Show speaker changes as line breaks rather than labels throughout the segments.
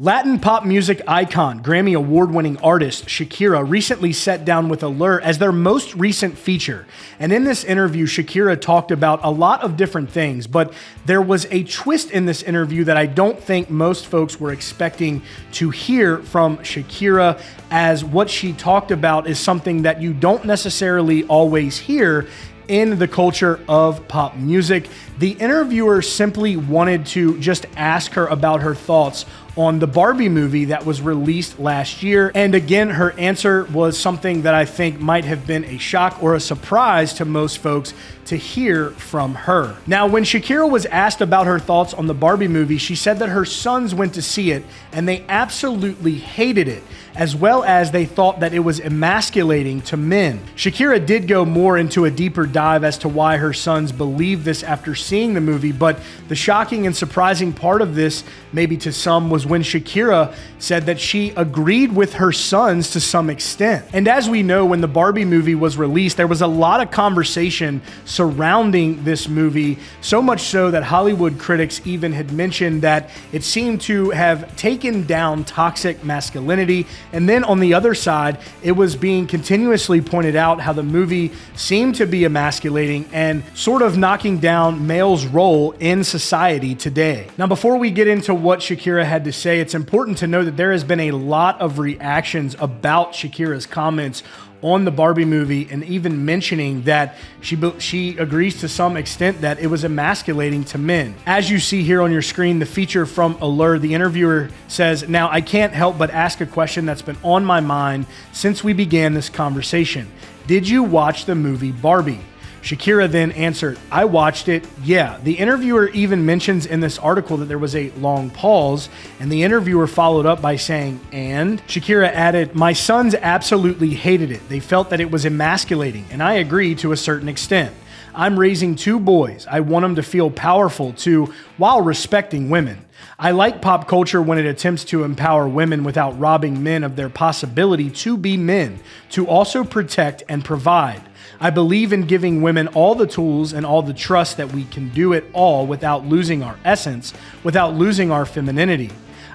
Latin pop music icon, Grammy award-winning artist Shakira recently sat down with Allure as their most recent feature. And in this interview, Shakira talked about a lot of different things, but there was a twist in this interview that I don't think most folks were expecting to hear from Shakira, as what she talked about is something that you don't necessarily always hear in the culture of pop music. The interviewer simply wanted to just ask her about her thoughts on the Barbie movie that was released last year. And again, her answer was something that I think might have been a shock or a surprise to most folks to hear from her. Now, when Shakira was asked about her thoughts on the Barbie movie, she said that her sons went to see it and they absolutely hated it, as well as they thought that it was emasculating to men. Shakira did go more into a deeper dive as to why her sons believed this after seeing the movie, but the shocking and surprising part of this, maybe to some, was when Shakira said that she agreed with her sons to some extent. And as we know, when the Barbie movie was released, there was a lot of conversation surrounding this movie, so much so that Hollywood critics even had mentioned that it seemed to have taken down toxic masculinity. And then on the other side, it was being continuously pointed out how the movie seemed to be emasculating and sort of knocking down male's role in society today. Now, before we get into what Shakira had to say, it's important to know that there has been a lot of reactions about Shakira's comments on the Barbie movie, and even mentioning that she agrees to some extent that it was emasculating to men. As you see here on your screen, the feature from Allure, the interviewer says, "Now, I can't help but ask a question that's been on my mind since we began this conversation. Did you watch the movie Barbie?" Shakira then answered, "I watched it, yeah." The interviewer even mentions in this article that there was a long pause, and the interviewer followed up by saying, "And?" Shakira added, "My sons absolutely hated it. They felt that it was emasculating, and I agree to a certain extent. I'm raising two boys. I want them to feel powerful too, while respecting women. I like pop culture when it attempts to empower women without robbing men of their possibility to be men, to also protect and provide. I believe in giving women all the tools and all the trust that we can do it all without losing our essence, without losing our femininity.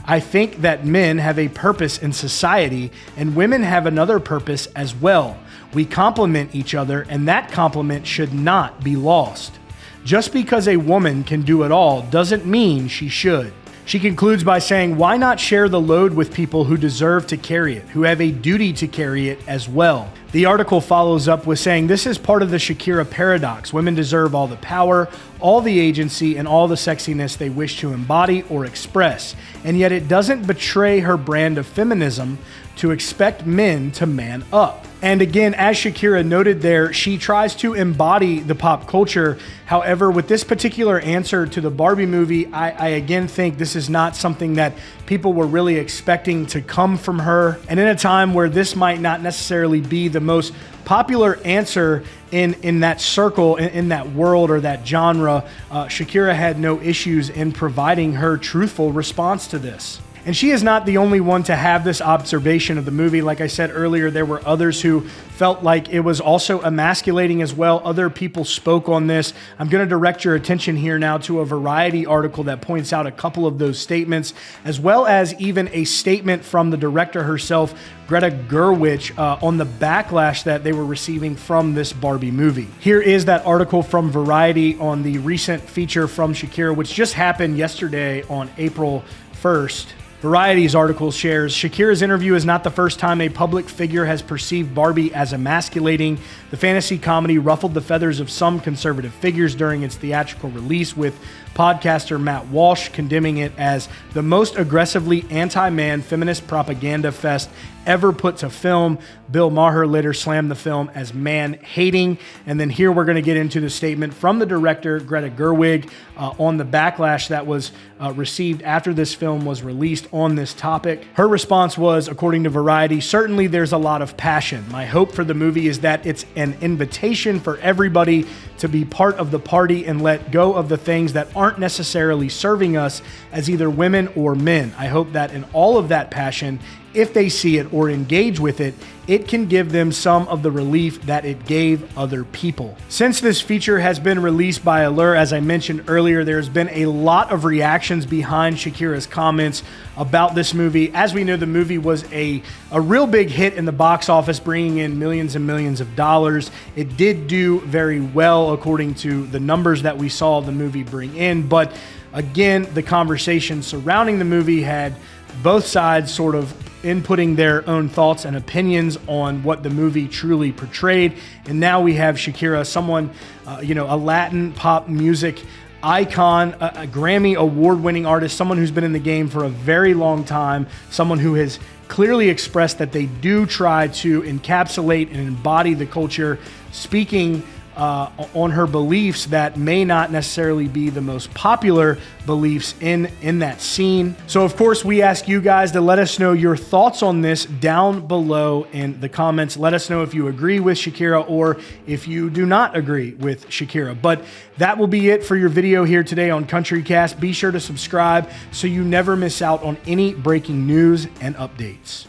I think that men have a purpose in society and women have another purpose as well. We complement each other, and that complement should not be lost. Just because a woman can do it all doesn't mean she should." She concludes by saying, "Why not share the load with people who deserve to carry it, who have a duty to carry it as well?" The article follows up with saying, "This is part of the Shakira paradox. Women deserve all the power, all the agency, and all the sexiness they wish to embody or express. And yet it doesn't betray her brand of feminism to expect men to man up." And again, as Shakira noted there, she tries to embody the pop culture. However, with this particular answer to the Barbie movie, I again think this is not something that people were really expecting to come from her. And in a time where this might not necessarily be the most popular answer in that circle, in that world or that genre, Shakira had no issues in providing her truthful response to this. And she is not the only one to have this observation of the movie. Like I said earlier, there were others who felt like it was also emasculating as well. Other people spoke on this. I'm going to direct your attention here now to a Variety article that points out a couple of those statements, as well as even a statement from the director herself, Greta Gerwig, on the backlash that they were receiving from this Barbie movie. Here is that article from Variety on the recent feature from Shakira, which just happened yesterday on April 1st. Variety's article shares, "Shakira's interview is not the first time a public figure has perceived Barbie as emasculating. The fantasy comedy ruffled the feathers of some conservative figures during its theatrical release, with podcaster Matt Walsh condemning it as the most aggressively anti-man feminist propaganda fest ever put to film. Bill Maher later slammed the film as man-hating." And then here we're going to get into the statement from the director, Greta Gerwig, on the backlash that was received after this film was released on this topic. Her response was, according to Variety, "Certainly there's a lot of passion. My hope for the movie is that it's an invitation for everybody to be part of the party and let go of the things that aren't necessarily serving us as either women or men. I hope that in all of that passion, if they see it or engage with it, it can give them some of the relief that it gave other people. Since this feature has been released by Allure, as I mentioned earlier, there's been a lot of reactions behind Shakira's comments about this movie. As we know, the movie was a real big hit in the box office, bringing in millions and millions of dollars. It did do very well according to the numbers that we saw the movie bring in, but again, the conversation surrounding the movie had both sides sort of inputting their own thoughts and opinions on what the movie truly portrayed. And now we have Shakira, someone, a Latin pop music icon, a Grammy award-winning artist, someone who's been in the game for a very long time, someone who has clearly expressed that they do try to encapsulate and embody the culture, speaking on her beliefs that may not necessarily be the most popular beliefs in that scene. So of course, we ask you guys to let us know your thoughts on this down below in the comments. Let us know if you agree with Shakira or if you do not agree with Shakira. But that will be it for your video here today on CountryCast. Be sure to subscribe so you never miss out on any breaking news and updates.